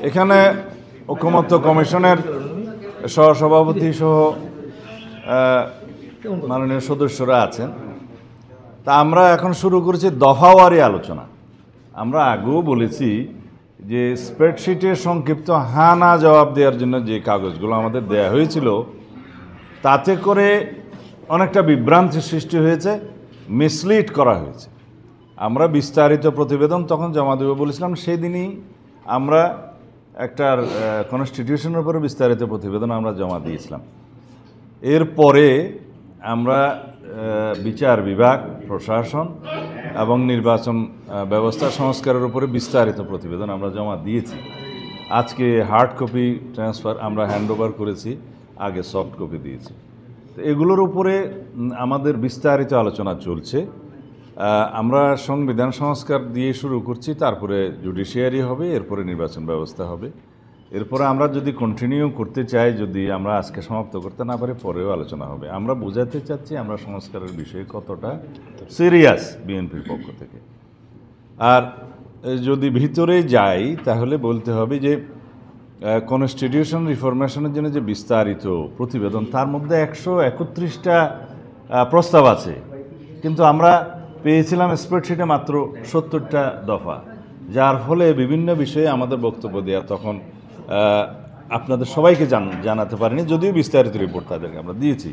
এখানে ঐকমত্য কমিশনের সহসভাপতি সহ মাননীয় সদস্যরা আছেন। তা আমরা এখন শুরু করেছি দফাওয়ারি আলোচনা। আমরা আগেও বলেছি যে স্প্রেডশিটের সংক্ষিপ্ত হ্যাঁ না জবাব দেওয়ার জন্য যে কাগজগুলো আমাদের দেয়া হয়েছিল তাতে করে অনেকটা বিভ্রান্তির সৃষ্টি হয়েছে, মিসলিড করা হয়েছে। আমরা বিস্তারিত প্রতিবেদন তখন জমা দেব বলেছিলাম, সেই দিনই আমরা একটা কনস্টিটিউশনের উপরে বিস্তারিত প্রতিবেদন আমরা জমা দিয়েছিলাম। এরপরে আমরা বিচার বিভাগ, প্রশাসন এবং নির্বাচন ব্যবস্থা সংস্কারের উপরে বিস্তারিত প্রতিবেদন আমরা জমা দিয়েছি। আজকে হার্ড কপি ট্রান্সফার আমরা হ্যান্ডওভার করেছি, আগে সফট কপি দিয়েছি। তো এগুলোর উপরে আমাদের বিস্তারিত আলোচনা চলছে। আমরা সংবিধান সংস্কার দিয়ে শুরু করছি, তারপরে জুডিশিয়ারি হবে, এরপরে নির্বাচন ব্যবস্থা হবে। এরপরে আমরা যদি কন্টিনিউ করতে চাই, যদি আমরা আজকে সমাপ্ত করতে না পারি, পরেও আলোচনা হবে। আমরা বোঝাতে চাচ্ছি আমরা সংস্কারের বিষয়ে কতটা সিরিয়াস বিএনপির পক্ষ থেকে। আর যদি ভিতরে যাই তাহলে বলতে হবে যে কনস্টিটিউশন রিফরমেশনের জন্য যে বিস্তারিত প্রতিবেদন, তার মধ্যে 131টা প্রস্তাব আছে, কিন্তু আমরা পেয়েছিলাম স্প্রেডশিটে মাত্র 70টা দফা, যার ফলে বিভিন্ন বিষয়ে আমাদের বক্তব্য দেওয়া তখন আপনাদের সবাইকে জানাতে পারিনি, যদিও বিস্তারিত রিপোর্ট তাদেরকে আমরা দিয়েছি।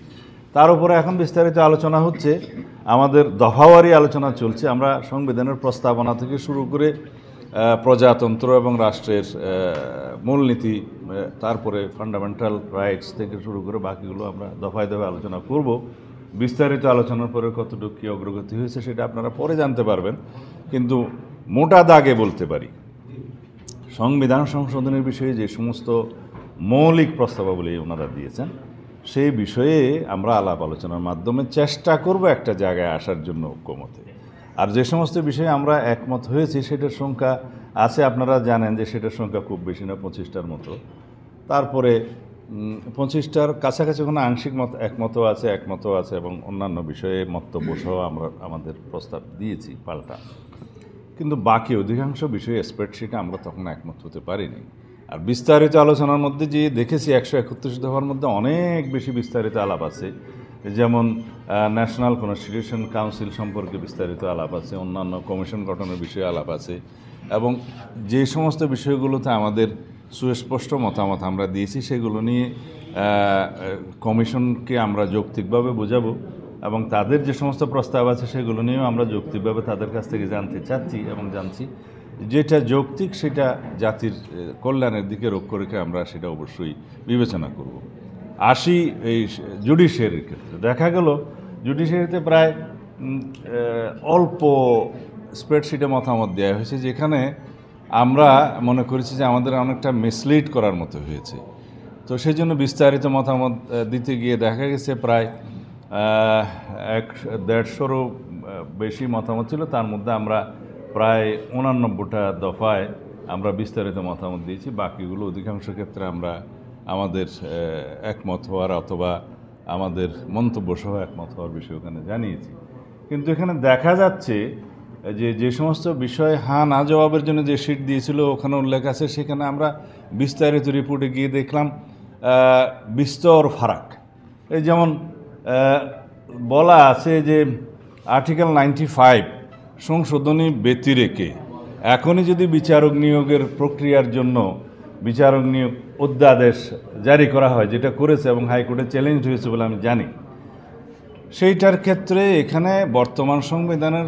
তার উপরে এখন বিস্তারিত আলোচনা হচ্ছে, আমাদের দফাওয়ারি আলোচনা চলছে। আমরা সংবিধানের প্রস্তাবনা থেকে শুরু করে প্রজাতন্ত্র এবং রাষ্ট্রের মূলনীতি, তারপরে ফান্ডামেন্টাল রাইটস থেকে শুরু করে বাকিগুলো আমরা দফায় দফায় আলোচনা করব। বিস্তারিত আলোচনার পরে কতটুকু কী অগ্রগতি হয়েছে সেটা আপনারা পরে জানতে পারবেন, কিন্তু মোটা দাগে বলতে পারি সংবিধান সংশোধনের বিষয়ে যে সমস্ত মৌলিক প্রস্তাবাবলী ওনারা দিয়েছেন সেই বিষয়ে আমরা আলাপ আলোচনার মাধ্যমে চেষ্টা করব একটা জায়গায় আসার জন্য ঐক্যমতে। আর যে সমস্ত বিষয়ে আমরা একমত হয়েছি সেটার সংখ্যা আছে, আপনারা জানেন যে সেটার সংখ্যা খুব বেশি না, 25টার মতো। তারপরে 25টার কাছাকাছি কোনো আংশিক একমতও আছে এবং অন্যান্য বিষয়ে মন্তব্য সহ আমরা আমাদের প্রস্তাব দিয়েছি পাল্টা। কিন্তু বাকি অধিকাংশ বিষয়ে স্প্রেডশিটে আমরা তখন একমত হতে পারিনি। আর বিস্তারিত আলোচনার মধ্যে যে দেখেছি 131 দফার মধ্যে অনেক বেশি বিস্তারিত আলাপ আছে, যেমন ন্যাশনাল কনস্টিটিউশন কাউন্সিল সম্পর্কে বিস্তারিত আলাপ আছে, অন্যান্য কমিশন গঠনের বিষয়ে আলাপ আছে, এবং যে সমস্ত বিষয়গুলোতে আমাদের সুস্পষ্ট মতামত আমরা দিয়েছি সেগুলো নিয়ে কমিশনকে আমরা যৌক্তিকভাবে বোঝাবো, এবং তাদের যে সমস্ত প্রস্তাব আছে সেগুলো নিয়েও আমরা যৌক্তিকভাবে তাদের কাছ থেকে জানতে চাচ্ছি এবং জানছি। যেটা যৌক্তিক সেটা জাতির কল্যাণের দিকে লক্ষ্য রেখে আমরা সেটা অবশ্যই বিবেচনা করব। আসি এই জুডিশিয়ারির ক্ষেত্রে, দেখা গেল জুডিশিয়ারিতে প্রায় অল্প স্প্রেডশিটে মতামত দেওয়া হয়েছে, যেখানে আমরা মনে করেছি যে আমাদের অনেকটা মিসলিড করার মতো হয়েছে। তো সেই জন্য বিস্তারিত মতামত দিতে গিয়ে দেখা গেছে প্রায় 150-রও বেশি মতামত ছিল, তার মধ্যে আমরা প্রায় 89টা দফায় আমরা বিস্তারিত মতামত দিয়েছি। বাকিগুলো অধিকাংশ ক্ষেত্রে আমরা আমাদের একমত হওয়ার অথবা আমাদের মন্তব্য সহ একমত হওয়ার বিষয় ওখানে জানিয়েছি। কিন্তু এখানে দেখা যাচ্ছে যে সমস্ত বিষয় হ্যাঁ না জবাবের জন্য যে শিট দিয়েছিল ওখানে উল্লেখ আছে, সেখানে আমরা বিস্তারিত রিপোর্টে গিয়ে দেখলাম বিস্তর ফারাক। এই যেমন বলা আছে যে আর্টিকেল 95 সংশোধনী ব্যতিরেকে এখনই যদি বিচারক নিয়োগের প্রক্রিয়ার জন্য বিচারক নিয়োগ অধ্যাদেশ জারি করা হয়, যেটা করেছে এবং হাইকোর্টে চ্যালেঞ্জ হয়েছে বলে আমি জানি, সেইটার ক্ষেত্রে এখানে বর্তমান সংবিধানের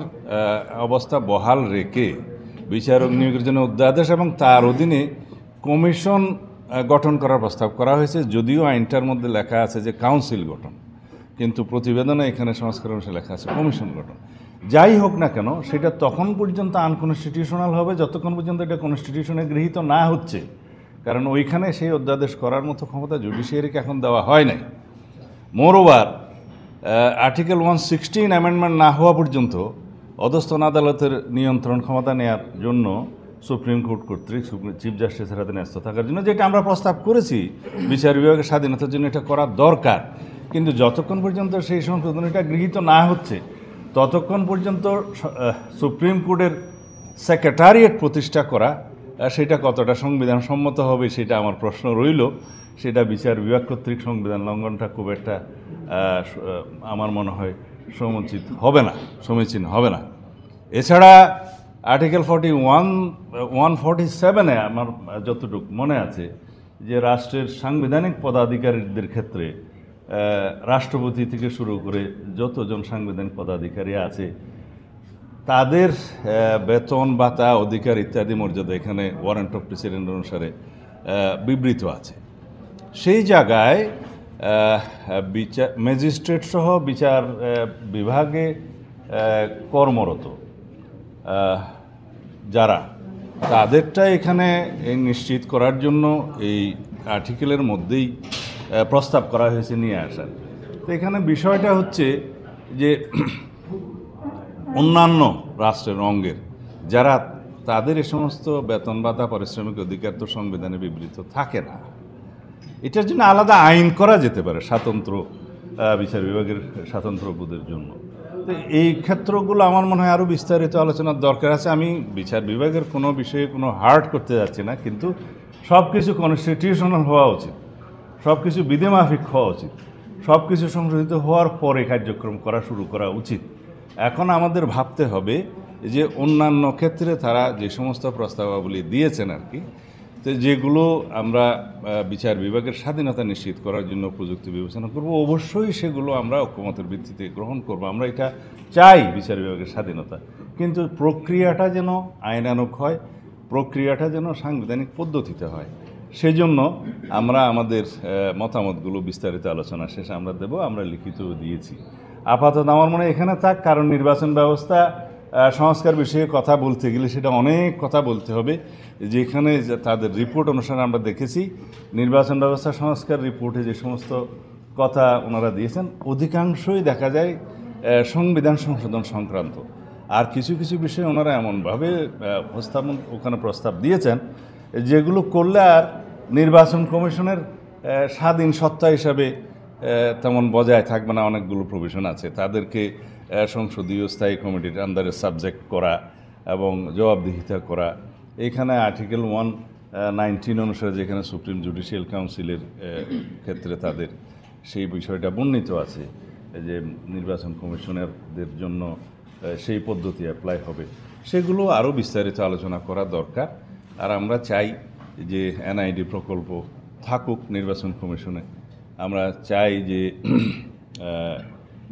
অবস্থা বহাল রেখে বিচারক নিয়োগের জন্য অধ্যাদেশ এবং তার অধীনে কমিশন গঠন করার প্রস্তাব করা হয়েছে। যদিও আইনটার মধ্যে লেখা আছে যে কাউন্সিল গঠন, কিন্তু প্রতিবেদনে এখানে সংস্কার অনুসারে লেখা আছে কমিশন গঠন। যাই হোক না কেন, সেটা তখন পর্যন্ত আনকনস্টিটিউশনাল হবে যতক্ষণ পর্যন্ত এটা কনস্টিটিউশনে গৃহীত না হচ্ছে, কারণ ওইখানে সেই অধ্যাদেশ করার মতো ক্ষমতা জুডিশিয়ারিকে এখন দেওয়া হয় নাই। মোরওভার আর্টিকেল 116 অ্যামেন্ডমেন্ট না হওয়া পর্যন্ত অধস্তন আদালতের নিয়ন্ত্রণ ক্ষমতা নেওয়ার জন্য সুপ্রিম কোর্ট কর্তৃক চিফ জাস্টিসের হাতে ন্যস্ত থাকার জন্য, যেটা আমরা প্রস্তাব করেছি বিচার বিভাগের স্বাধীনতার জন্য এটা করা দরকার। কিন্তু যতক্ষণ পর্যন্ত সেই সংশোধনীটা গৃহীত না হচ্ছে ততক্ষণ পর্যন্ত সুপ্রিম কোর্টের সেক্রেটারিয়েট প্রতিষ্ঠা করা সেটা কতটা সংবিধান সম্মত হবে সেটা আমার প্রশ্ন রইল। সেটা বিচার বিভাগ কর্তৃক সংবিধান লঙ্ঘনটা খুব একটা আমার মনে হয় সমীচীন হবে না। এছাড়া আর্টিকেল 147-এ আমার যতটুকু মনে আছে যে রাষ্ট্রের সাংবিধানিক পদাধিকারীদের ক্ষেত্রে রাষ্ট্রপতি থেকে শুরু করে যতজন সাংবিধানিক পদাধিকারী আছে তাদের বেতন ভাতা অধিকার ইত্যাদি মর্যাদা এখানে ওয়ারেন্ট অফ প্রেসিডেন্ট অনুসারে বিবৃত আছে। সেই জায়গায় ম্যাজিস্ট্রেট সহ বিচার বিভাগে কর্মরত যারা তাদেরটা এখানে নিশ্চিত করার জন্য এই আর্টিকেলের মধ্যেই প্রস্তাব করা হয়েছে নিয়ে আসার। তো এখানে বিষয়টা হচ্ছে যে অন্যান্য রাষ্ট্রের অঙ্গের যারা তাদের এ সমস্ত বেতন ভাতা পারিশ্রমিক অধিকার তো সংবিধানে বিবৃত থাকে না, এটার জন্য আলাদা আইন করা যেতে পারে স্বতন্ত্র বিচার বিভাগের স্বতন্ত্র বোধের জন্য। তো এই ক্ষেত্রগুলো আমার মনে হয় আরও বিস্তারিত আলোচনার দরকার আছে। আমি বিচার বিভাগের কোনো বিষয়ে কোনো হার্ড করতে যাচ্ছি না, কিন্তু সব কিছু কনস্টিটিউশনাল হওয়া উচিত, সব কিছু বিধিমাফিক হওয়া উচিত, সব কিছু সংশোধিত হওয়ার পরে কার্যক্রম শুরু করা উচিত। এখন আমাদের ভাবতে হবে যে অন্যান্য ক্ষেত্রে তারা যে সমস্ত প্রস্তাবাবলী দিয়েছেন আর কি, তো যেগুলো আমরা বিচার বিভাগের স্বাধীনতা নিশ্চিত করার জন্য প্রযুক্তি বিবেচনা করব, অবশ্যই সেগুলো আমরা ঐকমত্যের ভিত্তিতে গ্রহণ করব। আমরা এটা চাই বিচার বিভাগের স্বাধীনতা, কিন্তু প্রক্রিয়াটা যেন আইনানুগ হয়, প্রক্রিয়াটা যেন সাংবিধানিক পদ্ধতিতে হয়। সেজন্য আমরা আমাদের মতামতগুলো বিস্তারিত আলোচনা শেষে আমরা দেব, আমরা লিখিত দিয়েছি। আপাতত আমার মনে হয় এখানে থাক, কারণ নির্বাচন ব্যবস্থা সংস্কার বিষয়ে কথা বলতে গেলে সেটা অনেক কথা বলতে হবে। যেখানে তাদের রিপোর্ট অনুসারে আমরা দেখেছি নির্বাচন ব্যবস্থা সংস্কার রিপোর্টে যে সমস্ত কথা ওনারা দিয়েছেন অধিকাংশই দেখা যায় সংবিধান সংশোধন সংক্রান্ত। আর কিছু কিছু বিষয়ে ওনারা এমনভাবে ওখানে প্রস্তাব দিয়েছেন যেগুলো করলে আর নির্বাচন কমিশনের স্বাধীন সত্তা হিসাবে তেমন বজায় থাকবে না। অনেকগুলো প্রভিশন আছে, তাদেরকে সংসদীয় স্থায়ী কমিটির আন্ডারে সাবজেক্ট করা এবং জবাবদিহিতা করা। এখানে আর্টিকেল 119 অনুসারে যেখানে সুপ্রিম জুডিশিয়াল কাউন্সিলের ক্ষেত্রে তাদের সেই বিষয়টা বর্ণিত আছে যে নির্বাচন কমিশনারদের জন্য সেই পদ্ধতি অ্যাপ্লাই হবে, সেগুলো আরও বিস্তারিত আলোচনা করা দরকার। আর আমরা চাই যে এনআইডি প্রকল্প থাকুক নির্বাচন কমিশনে। আমরা চাই যে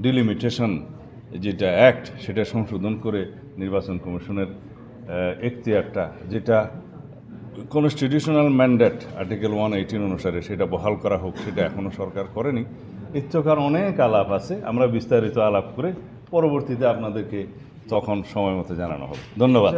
ডিলিমিটেশন যেটা অ্যাক্ট সেটা সংশোধন করে নির্বাচন কমিশনের এখতিয়ারটা, যেটা কনস্টিটিউশনাল ম্যান্ডেট আর্টিকেল 118 অনুসারে, সেটা বহাল করা হোক। সেটা এখনও সরকার করেনি। ইত্যকার অনেক আলাপ আছে, আমরা বিস্তারিত আলাপ করে পরবর্তীতে আপনাদেরকে তখন সময় মতো জানানো হবে। ধন্যবাদ।